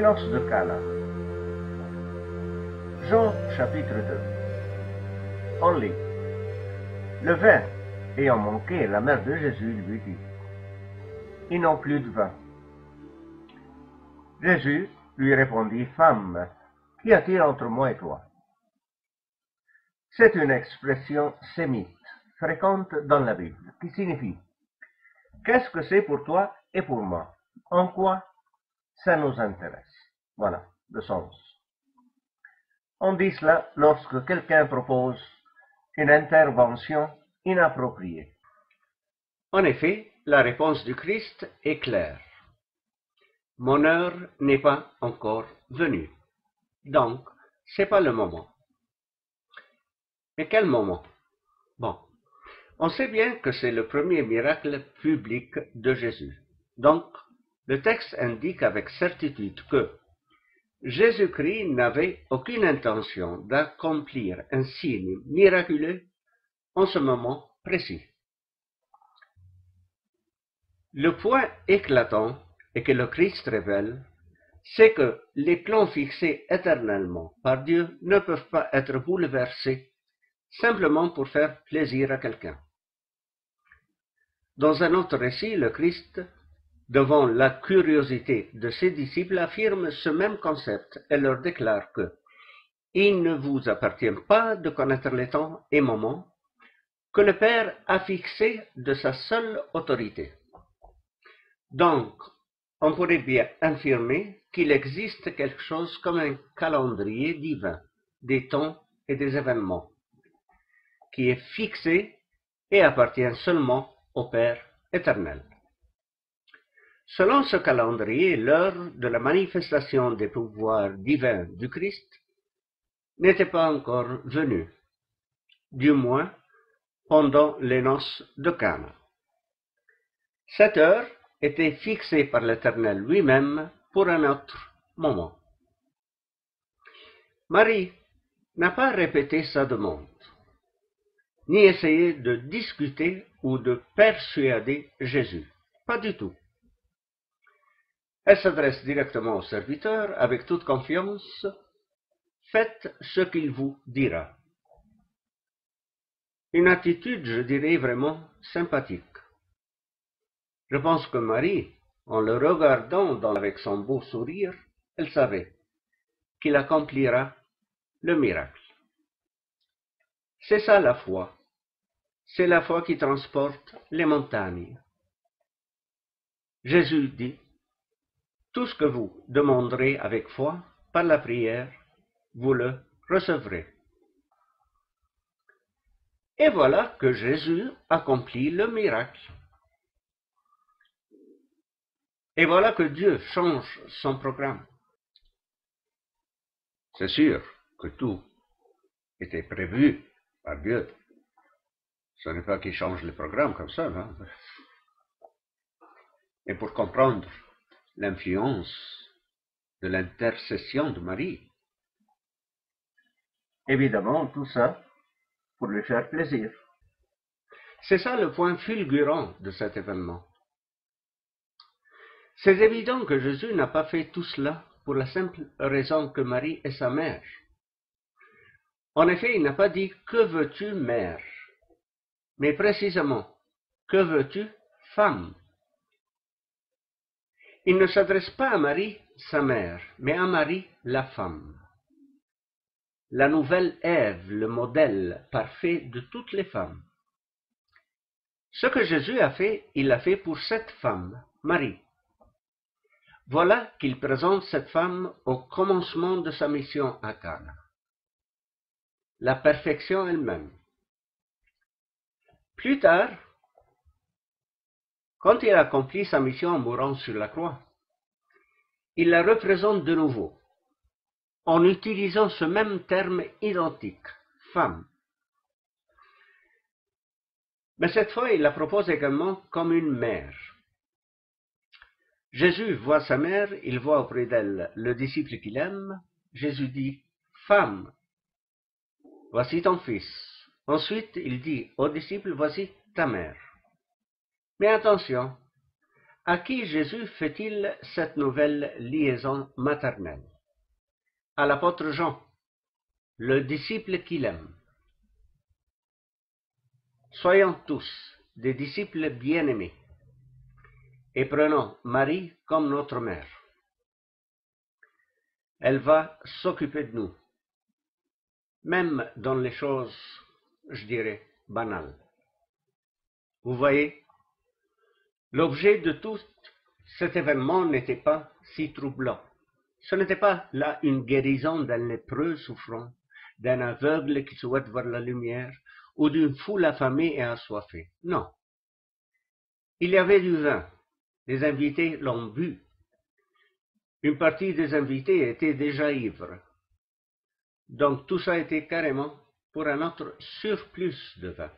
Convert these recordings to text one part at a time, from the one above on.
noces de Cana. Jean chapitre 2. On lit. Le vin ayant manqué, la mère de Jésus lui dit: Ils n'ont plus de vin. Jésus lui répondit: Femme, qu'y a-t-il entre moi et toi? C'est une expression sémite, fréquente dans la Bible, qui signifie: qu'est-ce que c'est pour toi et pour moi? En quoi ça nous intéresse? Voilà le sens. On dit cela lorsque quelqu'un propose une intervention inappropriée. En effet, la réponse du Christ est claire. Mon heure n'est pas encore venue. Donc, c'est pas le moment. Mais quel moment? Bon, on sait bien que c'est le premier miracle public de Jésus. Donc, le texte indique avec certitude que Jésus-Christ n'avait aucune intention d'accomplir un signe miraculeux en ce moment précis. Le point éclatant et que le Christ révèle, c'est que les plans fixés éternellement par Dieu ne peuvent pas être bouleversés simplement pour faire plaisir à quelqu'un. Dans un autre récit, le Christ, devant la curiosité de ses disciples, affirme ce même concept et leur déclare que il ne vous appartient pas de connaître les temps et moments que le Père a fixés de sa seule autorité. Donc, on pourrait bien affirmer qu'il existe quelque chose comme un calendrier divin des temps et des événements, qui est fixé et appartient seulement au Père éternel. Selon ce calendrier, l'heure de la manifestation des pouvoirs divins du Christ n'était pas encore venue, du moins pendant les noces de Cana. Cette heure était fixée par l'Éternel lui-même pour un autre moment. Marie n'a pas répété sa demande, ni essayé de discuter ou de persuader Jésus. Pas du tout. Elle s'adresse directement au serviteur avec toute confiance. Faites ce qu'il vous dira. Une attitude, je dirais, vraiment sympathique. Je pense que Marie, en le regardant avec son beau sourire, elle savait qu'il accomplira le miracle. C'est ça la foi. C'est la foi qui transporte les montagnes. Jésus dit: tout ce que vous demanderez avec foi, par la prière, vous le recevrez. Et voilà que Jésus accomplit le miracle. Et voilà que Dieu change son programme. C'est sûr que tout était prévu par Dieu. Ce n'est pas qu'il change le programme comme ça, non? Et pour comprendre l'influence de l'intercession de Marie. Évidemment, tout ça pour lui faire plaisir. C'est ça le point fulgurant de cet événement. C'est évident que Jésus n'a pas fait tout cela pour la simple raison que Marie est sa mère. En effet, il n'a pas dit « Que veux-tu, mère ?» mais précisément « Que veux-tu, femme ?» Il ne s'adresse pas à Marie, sa mère, mais à Marie, la femme. La nouvelle Ève, le modèle parfait de toutes les femmes. Ce que Jésus a fait, il l'a fait pour cette femme, Marie. Voilà qu'il présente cette femme au commencement de sa mission à Cana. La perfection elle-même. Plus tard, quand il accomplit sa mission en mourant sur la croix, il la représente de nouveau, en utilisant ce même terme identique, femme. Mais cette fois, il la propose également comme une mère. Jésus voit sa mère, il voit auprès d'elle le disciple qu'il aime. Jésus dit « Femme, voici ton fils ». Ensuite, il dit au disciple « Voici ta mère ». Mais attention, À qui Jésus fait-il cette nouvelle liaison maternelle? À l'apôtre Jean, le disciple qu'il aime. Soyons tous des disciples bien-aimés et prenons Marie comme notre mère. Elle va s'occuper de nous, même dans les choses, je dirais, banales. Vous voyez, l'objet de tout cet événement n'était pas si troublant. Ce n'était pas là une guérison d'un lépreux souffrant, d'un aveugle qui souhaite voir la lumière, ou d'une foule affamée et assoiffée. Non. Il y avait du vin. Les invités l'ont bu. Une partie des invités était déjà ivre. Donc tout ça était carrément pour un autre surplus de vin.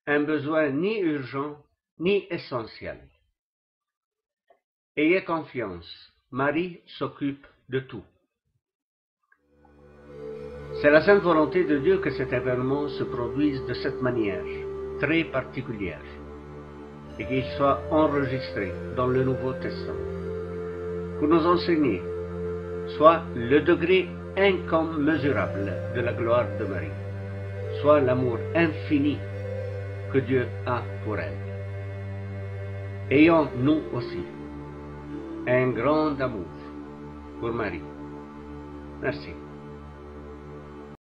Un besoin ni urgent, ni essentiel. Ayez confiance, Marie s'occupe de tout. C'est la sainte volonté de Dieu que cet événement se produise de cette manière, très particulière, et qu'il soit enregistré dans le Nouveau Testament, pour nous enseigner soit le degré incommensurable de la gloire de Marie, soit l'amour infini que Dieu a pour elle. Ayons nous aussi un grand amour pour Marie. Merci.